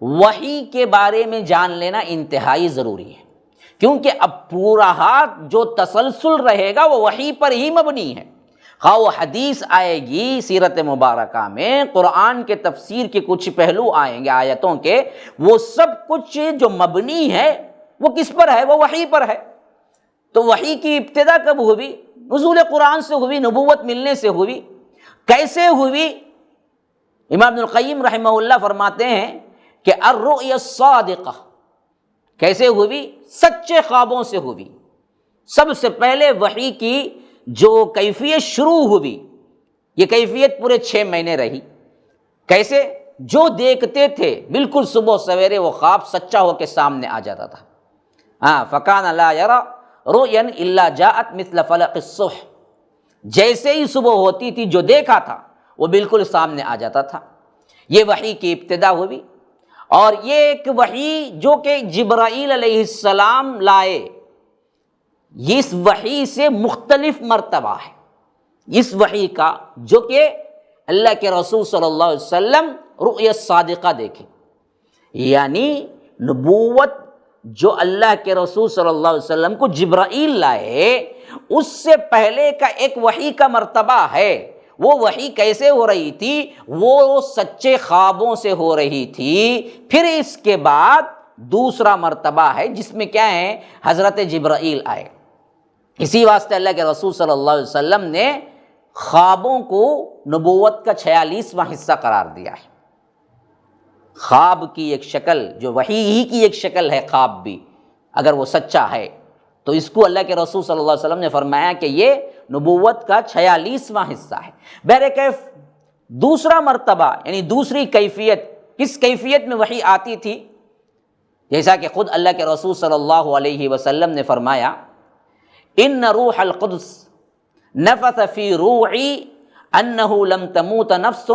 وحی کے بارے میں جان لینا انتہائی ضروری ہے، کیونکہ اب پورا جو تسلسل رہے گا وہ وحی پر ہی مبنی ہے۔ خواہ وہ حدیث آئے گی سیرت مبارکہ میں، قرآن کے تفسیر کے کچھ پہلو آئیں گے آیتوں کے، وہ سب کچھ جو مبنی ہے وہ کس پر ہے؟ وہ وحی پر ہے۔ تو وحی کی ابتدا کب ہوئی؟ نزول قرآن سے ہوئی، نبوت ملنے سے ہوئی۔ کیسے ہوئی؟ امام ابن القیم رحمہ اللہ فرماتے ہیں کہ الرؤیا الصادقہ، کیسے ہوئی؟ سچے خوابوں سے ہوئی۔ سب سے پہلے وحی کی جو کیفیت شروع ہوئی، یہ کیفیت پورے 6 مہینے رہی۔ کیسے؟ جو دیکھتے تھے بالکل صبح سویرے وہ خواب سچا ہو کے سامنے آ جاتا تھا۔ فَكَانَ لَا يَرَى رُؤْيًا إِلَّا جَاءَتْ مِثْلَ فَلَقِ الصُّبْحِ، جیسے ہی صبح ہوتی تھی جو دیکھا تھا وہ بالکل سامنے آ جاتا تھا۔ یہ وحی کی ابتدا ہوئی، اور یہ ایک وحی جو کہ جبرائیل علیہ السلام لائے، اس وحی سے مختلف مرتبہ ہے اس وحی کا، جو کہ اللہ کے رسول صلی اللہ علیہ وسلم رؤیا صادقہ دیکھیں، یعنی نبوت جو اللہ کے رسول صلی اللہ علیہ وسلم کو جبرائیل لائے، اس سے پہلے کا ایک وحی کا مرتبہ ہے۔ وہ وحی کیسے ہو رہی تھی؟ وہ سچے خوابوں سے ہو رہی تھی۔ پھر اس کے بعد دوسرا مرتبہ ہے جس میں کیا ہے؟ حضرت جبرائیل آئے۔ اسی واسطے اللہ کے رسول صلی اللہ علیہ وسلم نے خوابوں کو نبوت کا 46واں حصہ قرار دیا ہے۔ خواب کی ایک شکل جو وحی ہی کی ایک شکل ہے، خواب بھی اگر وہ سچا ہے تو اس کو اللہ کے رسول صلی اللہ علیہ وسلم نے فرمایا کہ یہ نبوت کا 46واں حصہ ہے۔ بہرکیف دوسرا مرتبہ یعنی دوسری کیفیت، کس کیفیت میں وحی آتی تھی؟ جیسا کہ خود اللہ کے رسول صلی اللہ علیہ وسلم نے فرمایا، ان روح القدس نفث فی روعی انہ لم تموت نفس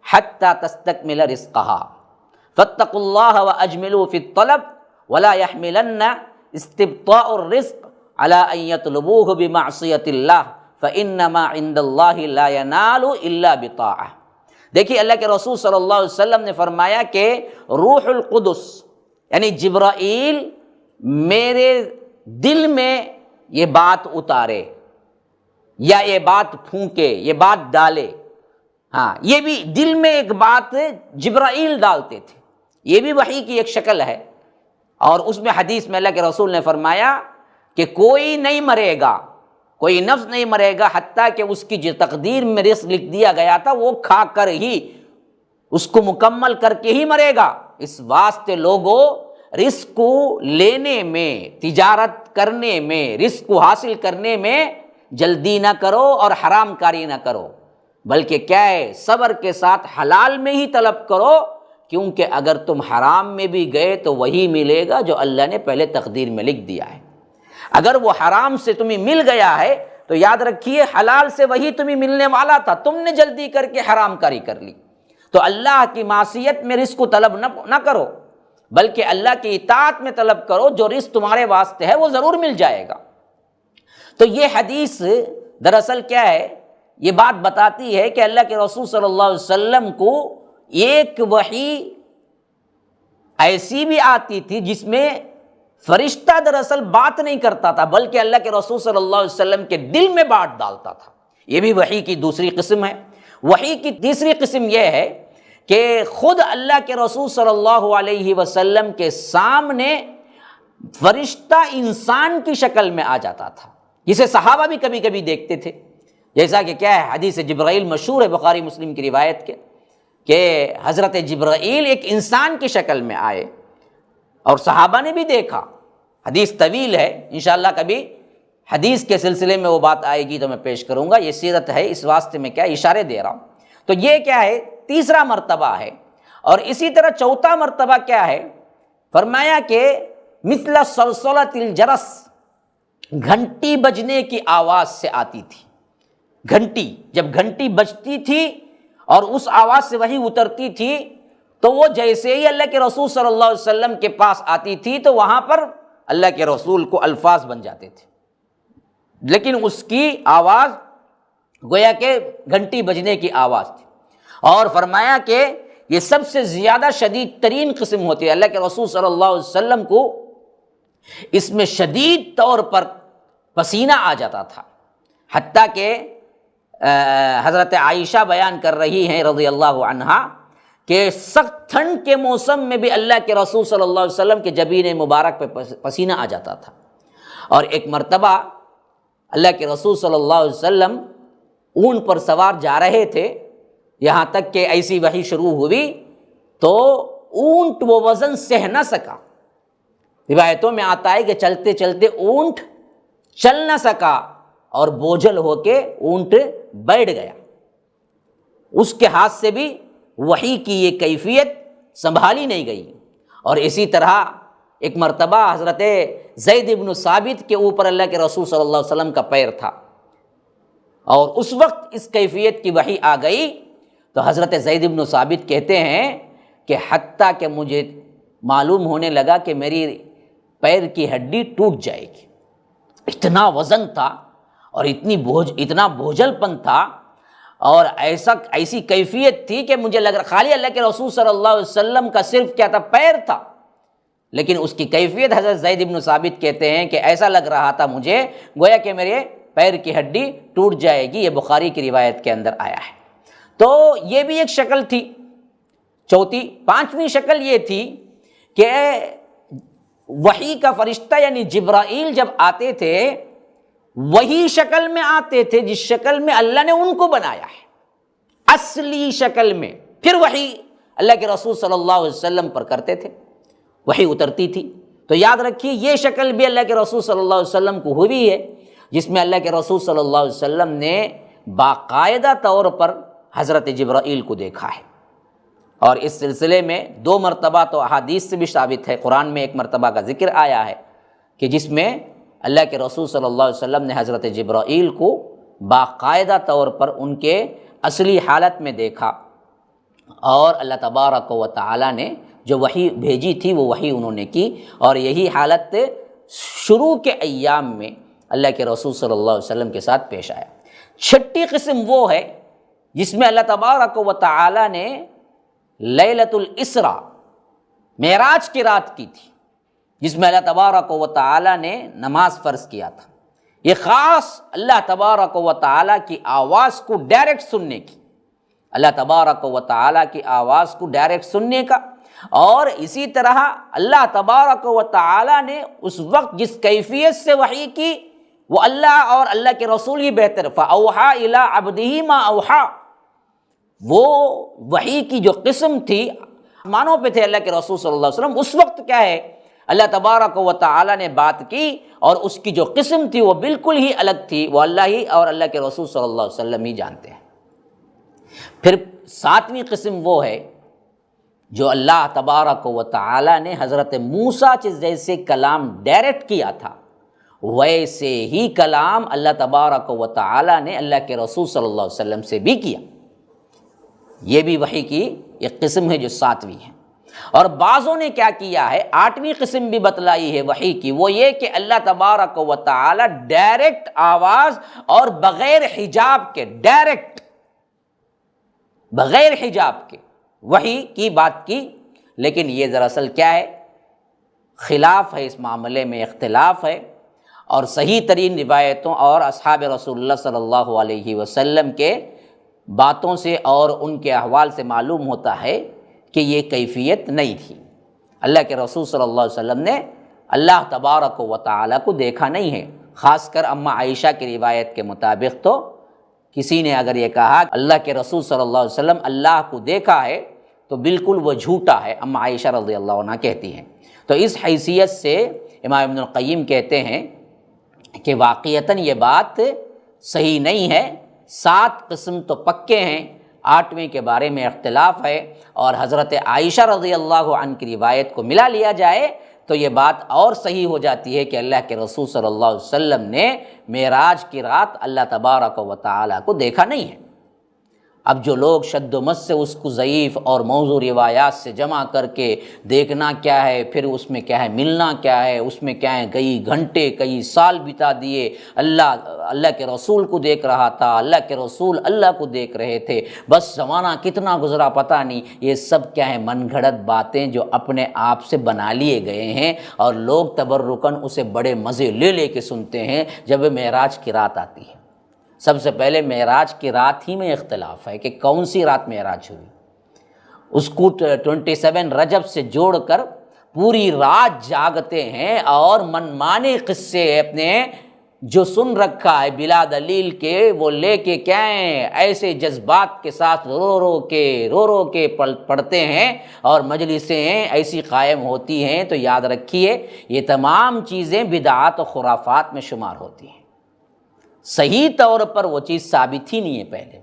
حتی تستکمل رزقها فاتقوا اللہ واجملوا فی الطلب ولا يحملن استبطاء الرزق على ان يطلبوه بمعصیۃ اللہ فانما عند اللہ لا ینال الا بطاعہ۔ دیکھیے اللہ کے رسول صلی اللہ علیہ وسلم نے فرمایا کہ روح القدس یعنی جبرائیل میرے دل میں یہ بات اتارے یا یہ بات پھونکے، یہ بات ڈالے، یہ بھی دل میں ایک بات جبرائیل ڈالتے تھے، یہ بھی وحی کی ایک شکل ہے۔ اور اس میں حدیث میں اللہ کے رسول نے فرمایا کہ کوئی نہیں مرے گا، کوئی نفس نہیں مرے گا حتیٰ کہ اس کی جو تقدیر میں رزق لکھ دیا گیا تھا وہ کھا کر ہی، اس کو مکمل کر کے ہی مرے گا۔ اس واسطے لوگوں رزق کو لینے میں، تجارت کرنے میں، رزق کو حاصل کرنے میں جلدی نہ کرو اور حرام کاری نہ کرو، بلکہ کیا ہے؟ صبر کے ساتھ حلال میں ہی طلب کرو، کیونکہ اگر تم حرام میں بھی گئے تو وہی ملے گا جو اللہ نے پہلے تقدیر میں لکھ دیا ہے۔ اگر وہ حرام سے تمہیں مل گیا ہے تو یاد رکھیے حلال سے وہی تمہیں ملنے والا تھا، تم نے جلدی کر کے حرام کاری کر لی۔ تو اللہ کی معصیت میں رزق کو طلب نہ کرو، بلکہ اللہ کی اطاعت میں طلب کرو، جو رزق تمہارے واسطے ہے وہ ضرور مل جائے گا۔ تو یہ حدیث دراصل کیا ہے؟ یہ بات بتاتی ہے کہ اللہ کے رسول صلی اللہ علیہ وسلم کو ایک وحی ایسی بھی آتی تھی جس میں فرشتہ دراصل بات نہیں کرتا تھا، بلکہ اللہ کے رسول صلی اللہ علیہ وسلم کے دل میں بات ڈالتا تھا۔ یہ بھی وحی کی دوسری قسم ہے۔ وحی کی تیسری قسم یہ ہے کہ خود اللہ کے رسول صلی اللہ علیہ وسلم کے سامنے فرشتہ انسان کی شکل میں آ جاتا تھا، جسے صحابہ بھی کبھی کبھی دیکھتے تھے۔ جیسا کہ کیا ہے؟ حدیث جبرائیل مشہور ہے بخاری مسلم کی روایت کے، کہ حضرت جبرائیل ایک انسان کی شکل میں آئے اور صحابہ نے بھی دیکھا۔ حدیث طویل ہے، انشاءاللہ کبھی حدیث کے سلسلے میں وہ بات آئے گی تو میں پیش کروں گا، یہ سیرت ہے، اس واسطے میں کیا اشارے دے رہا ہوں۔ تو یہ کیا ہے؟ تیسرا مرتبہ ہے۔ اور اسی طرح چوتھا مرتبہ کیا ہے؟ فرمایا کہ مثل صلصلۃ الجرس، گھنٹی بجنے کی آواز سے آتی تھی۔ گھنٹی، جب گھنٹی بجتی تھی اور اس آواز سے وہی اترتی تھی تو وہ جیسے ہی اللہ کے رسول صلی اللہ علیہ وسلم کے پاس آتی تھی تو وہاں پر اللہ کے رسول کو الفاظ بن جاتے تھے، لیکن اس کی آواز گویا کہ گھنٹی بجنے کی آواز تھی۔ اور فرمایا کہ یہ سب سے زیادہ شدید ترین قسم ہوتی ہے۔ اللہ کے رسول صلی اللہ علیہ وسلم کو اس میں شدید طور پر پسینہ آ جاتا تھا، حتیٰ کہ حضرت عائشہ بیان کر رہی ہیں رضی اللہ عنہا کہ سخت ٹھنڈ کے موسم میں بھی اللہ کے رسول صلی اللہ علیہ وسلم کے جبین مبارک پہ پسینہ آ جاتا تھا۔ اور ایک مرتبہ اللہ کے رسول صلی اللہ علیہ وسلم اونٹ پر سوار جا رہے تھے، یہاں تک کہ ایسی وحی شروع ہوئی تو اونٹ وہ وزن سہ نہ سکا۔ روایتوں میں آتا ہے کہ چلتے چلتے اونٹ چل نہ سکا اور بوجھل ہو کے اونٹ بیٹھ گیا۔ اس کے ہاتھ سے بھی وحی کی یہ کیفیت سنبھالی نہیں گئی۔ اور اسی طرح ایک مرتبہ حضرت زید بن ثابت کے اوپر اللہ کے رسول صلی اللہ علیہ وسلم کا پیر تھا، اور اس وقت اس کیفیت کی وحی آ گئی تو حضرت زید بن ثابت کہتے ہیں کہ حتیٰ کہ مجھے معلوم ہونے لگا کہ میری پیر کی ہڈی ٹوٹ جائے گی، اتنا وزن تھا اور اتنا بوجھل پن تھا، اور ایسی کیفیت تھی کہ مجھے لگ رہا خالی اللہ کے رسول صلی اللہ علیہ وسلم کا صرف کیا تھا، پیر تھا، لیکن اس کی کیفیت حضرت زید بن ثابت کہتے ہیں کہ ایسا لگ رہا تھا مجھے گویا کہ میرے پیر کی ہڈی ٹوٹ جائے گی۔ یہ بخاری کی روایت کے اندر آیا ہے۔ تو یہ بھی ایک شکل تھی۔ پانچویں شکل یہ تھی کہ وحی کا فرشتہ یعنی جبرائیل جب آتے تھے وہی شکل میں آتے تھے جس شکل میں اللہ نے ان کو بنایا ہے، اصلی شکل میں، پھر وحی اللہ کے رسول صلی اللہ علیہ وسلم پر کرتے تھے، وحی اترتی تھی۔ تو یاد رکھیے یہ شکل بھی اللہ کے رسول صلی اللہ علیہ وسلم کو ہوئی ہے، جس میں اللہ کے رسول صلی اللہ علیہ وسلم نے باقاعدہ طور پر حضرت جبرائیل کو دیکھا ہے۔ اور اس سلسلے میں 2 مرتبہ تو احادیث سے بھی ثابت ہے، قرآن میں 1 مرتبہ کا ذکر آیا ہے کہ جس میں اللہ کے رسول صلی اللہ علیہ وسلم نے حضرت جبرائیل کو باقاعدہ طور پر ان کے اصلی حالت میں دیکھا، اور اللہ تبارک و تعالی نے جو وحی بھیجی تھی وہ وحی انہوں نے کی، اور یہی حالت شروع کے ایام میں اللہ کے رسول صلی اللہ علیہ وسلم کے ساتھ پیش آیا۔ 6ٹھی قسم وہ ہے جس میں اللہ تبارک و تعالی نے لیلۃ الاسراء معراج کی رات کی تھی، جس میں اللہ تبارک و تعالی نے نماز فرض کیا تھا۔ یہ خاص اللہ تبارک و تعالی کی آواز کو ڈائریکٹ سننے کی، اللہ تبارک و تعالی کی آواز کو ڈائریکٹ سننے کا، اور اسی طرح اللہ تبارک و تعالی نے اس وقت جس کیفیت سے وحی کی وہ اللہ اور اللہ کے رسول ہی بہتر۔ فَأَوْحَى إِلَىٰ عَبْدِهِ مَا أَوْحَىٰ، وہ وحی کی جو قسم تھی آسمانوں پہ تھے اللہ کے رسول صلی اللہ علیہ وسلم، اس وقت کیا ہے اللہ تبارک و تعالی نے بات کی، اور اس کی جو قسم تھی وہ بالکل ہی الگ تھی، وہ اللہ ہی اور اللہ کے رسول صلی اللہ علیہ وسلم ہی جانتے ہیں۔ پھر 7ویں قسم وہ ہے جو اللہ تبارک و تعالی نے حضرت موسیٰ جیسے کلام ڈائریکٹ کیا تھا، ویسے ہی کلام اللہ تبارک و تعالی نے اللہ کے رسول صلی اللہ علیہ وسلم سے بھی کیا۔ یہ بھی وحی کی ایک قسم ہے جو 7ویں ہے۔ اور بعضوں نے کیا کیا ہے، 8ویں قسم بھی بتلائی ہے وحی کی، وہ یہ کہ اللہ تبارک و تعالی ڈائریکٹ آواز اور بغیر حجاب کے، ڈائریکٹ بغیر حجاب کے وحی کی بات کی۔ لیکن یہ دراصل کیا ہے، خلاف ہے، اس معاملے میں اختلاف ہے، اور صحیح ترین روایتوں اور اصحاب رسول اللہ صلی اللہ علیہ وسلم کے باتوں سے اور ان کے احوال سے معلوم ہوتا ہے کہ یہ کیفیت نہیں تھی۔ اللہ کے رسول صلی اللہ علیہ وسلم نے اللہ تبارک و تعالی کو دیکھا نہیں ہے۔ خاص کر اماں عائشہ کی روایت کے مطابق تو کسی نے اگر یہ کہا اللہ کے رسول صلی اللہ علیہ وسلم اللہ کو دیکھا ہے تو بالکل وہ جھوٹا ہے، اماں عائشہ رضی اللہ عنہ کہتی ہیں۔ تو اس حیثیت سے امام ابن القیم کہتے ہیں کہ واقعتاً یہ بات صحیح نہیں ہے۔ 7 قسم تو پکے ہیں، 8ویں کے بارے میں اختلاف ہے، اور حضرت عائشہ رضی اللہ عنہ کی روایت کو ملا لیا جائے تو یہ بات اور صحیح ہو جاتی ہے کہ اللہ کے رسول صلی اللہ علیہ وسلم نے معراج کی رات اللہ تبارک و تعالیٰ کو دیکھا نہیں ہے۔ اب جو لوگ شد و مت سے اس کو ضعیف اور موضوع روایات سے جمع کر کے دیکھنا کیا ہے، پھر اس میں کیا ہے ملنا کیا ہے، اس میں کیا ہے کئی گھنٹے کئی سال بتا دیے، اللہ کے رسول کو دیکھ رہا تھا، اللہ کے رسول اللہ کو دیکھ رہے تھے، بس زمانہ کتنا گزرا پتہ نہیں، یہ سب کیا ہے من گھڑت باتیں جو اپنے آپ سے بنا لیے گئے ہیں، اور لوگ تبرکاً اسے بڑے مزے لے لے کے سنتے ہیں جب معراج کی رات آتی ہے۔ سب سے پہلے معراج کی رات ہی میں اختلاف ہے کہ کون سی رات معراج ہوئی، اس کو 27 رجب سے جوڑ کر پوری رات جاگتے ہیں اور منمانے قصے اپنے جو سن رکھا ہے بلا دلیل کے وہ لے کے کیا ہیں ایسے جذبات کے ساتھ رو رو کے پڑھتے ہیں، اور مجلسیں ایسی قائم ہوتی ہیں۔ تو یاد رکھیے یہ تمام چیزیں بدعات و خرافات میں شمار ہوتی ہیں، صحیح طور پر وہ چیز ثابت ہی نہیں ہے پہلے۔